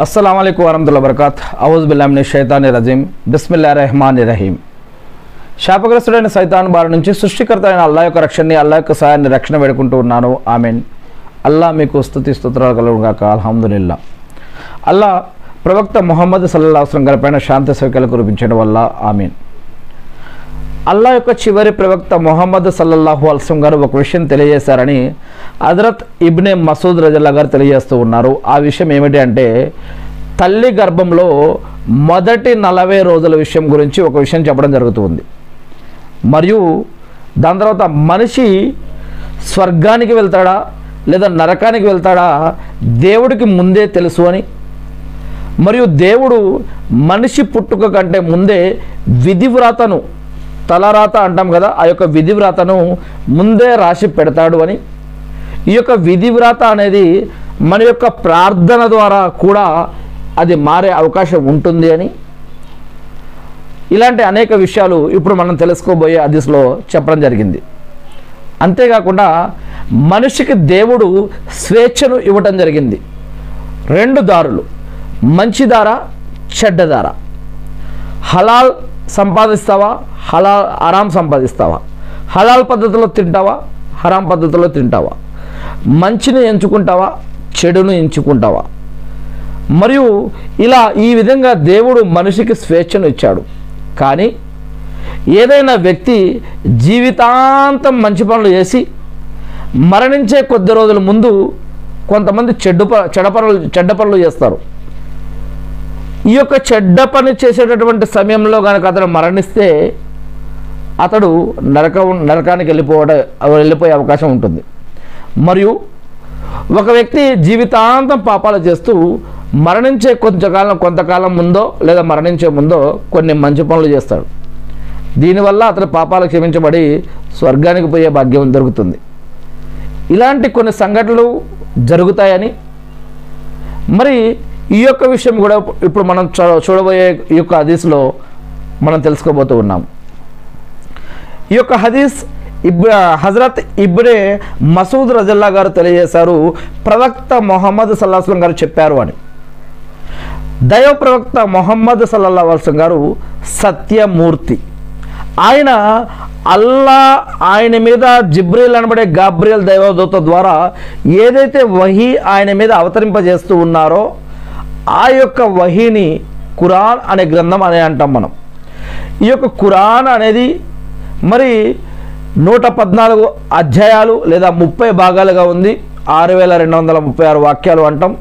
अस्सलाम वालेकुम वरहमतुल्लाहि वबरकातुहू औज़ु बिल्लाहि मिनश शैतानिर रजीम बिस्मिल्लाहिर रहमानिर रहीम శాపగ్రస్తుడైన సైతాన్ బారి నుంచి సృష్టికర్త అయిన అల్లాహ్ యొక్క రక్షణని అల్లాహ్ యొక్క సహాయాన్ని రక్షణ వేడుకుంటూ ఉన్నాను. ఆమీన్. అల్లాహ్ మీకు స్తుతి స్తోత్రాలు కలుగుగాక. అల్హమ్దులిల్లా. అల్లాహ్ ప్రవక్త ముహమ్మద్ సల్లల్లాహు అలైహి వసల్లం గారిపైన శాంతి సౌఖ్యాలు కురిపించడం వల్ల ఆమీన్. అల్లాహ్ యొక్క చివరి ప్రవక్త ముహమ్మద్ సల్లల్లాహు అలైహి వసల్లం గారు ఒక విషయం తెలియజేశారని హజరత్ ఇబ్నే మసూద్ రజల్లాహు గారు తెలియజేస్తూ ఉన్నారు. ఆ విషయం ఏమిటి అంటే తల్లి గర్భంలో మొదటి 40 రోజుల విషయం గురించి ఒక విషయం చెప్పడం జరుగుతుంది. మరియు దాని తర్వాత మనిషి స్వర్గానికి వెళ్తాడా లేదా నరకానికి వెళ్తాడా దేవుడికి ముందే తెలుసు అని, మరియు దేవుడు మనిషి పుట్టుక కంటే ముందే విధివ్రాతను, తలరాత అంటాం కదా, ఆ యొక్క విధివ్రాతను ముందే రాసి పెడతాడు అని, ఈ యొక్క విధివ్రాత అనేది మన యొక్క ప్రార్థన ద్వారా కూడా అది మారే అవకాశం ఉంటుంది అని, ఇలాంటి అనేక విషయాలు ఇప్పుడు మనం తెలుసుకోబోయే హదీస్లో చెప్పడం జరిగింది. అంతేకాకుండా మనిషికి దేవుడు స్వేచ్ఛను ఇవ్వటం జరిగింది. 2 దారులు, మంచి దార, చెడ్డ దార. హలాల్ సంపాదిస్తావా, హరాం సంపాదిస్తావా, హలాల్ పద్ధతిలో తింటావా, హరాం పద్ధతిలో తింటావా, మంచిని ఎంచుకుంటావా, చెడును ఎంచుకుంటావా. మరియు ఇలా ఈ విధంగా దేవుడు మనిషికి స్వేచ్ఛను ఇచ్చాడు. కానీ ఏదైనా వ్యక్తి జీవితాంతం మంచి పనులు చేసి మరణించే కొద్ది రోజుల ముందు కొంతమంది చెడ్డ పనులు చేస్తారు. ఈ యొక్క చెడ్డ పని చేసేటటువంటి సమయంలో కనుక అతను మరణిస్తే అతడు నరకానికి వెళ్ళిపోయే అవకాశం ఉంటుంది. మరియు ఒక వ్యక్తి జీవితాంతం పాపాలు చేస్తూ మరణించే కొంతకాలం ముందో లేదా మరణించే ముందో కొన్ని మంచి పనులు చేస్తాడు. దీనివల్ల అతని పాపాలు క్షమించబడి స్వర్గానికి పోయే భాగ్యం దొరుకుతుంది. ఇలాంటి కొన్ని సంఘటనలు జరుగుతాయని, మరి ఈ యొక్క విషయం కూడా ఇప్పుడు మనం చూడబోయే ఈ యొక్క హదీస్లో మనం తెలుసుకోబోతూ ఉన్నాం. ఈ యొక్క హదీస్ హజరత్ ఇబ్నే మసూద్ రజల్లాహు గారు తెలియజేశారు, ప్రవక్త ముహమ్మద్ సల్లల్లాహు అలైహి వసల్లం గారు చెప్పారు అని. దైవ ప్రవక్త ముహమ్మద్ సల్లల్లాహు అలైహి వసల్లం గారు సత్యమూర్తి. ఆయన ఆయన మీద జిబ్రీల్ అనబడే గాబ్రియల్ దైవదూత ద్వారా ఏదైతే వహీ ఆయన మీద అవతరింపజేస్తూ ఉన్నారో ఆ యొక్క వహీని ఖురాన్ అనే గ్రంథం అని అంటాం మనం. ఈ యొక్క ఖురాన్ అనేది మరి 114 అధ్యాయాలు లేదా 30 భాగాలుగా ఉంది. 6236 వాక్యాలు అంటాం.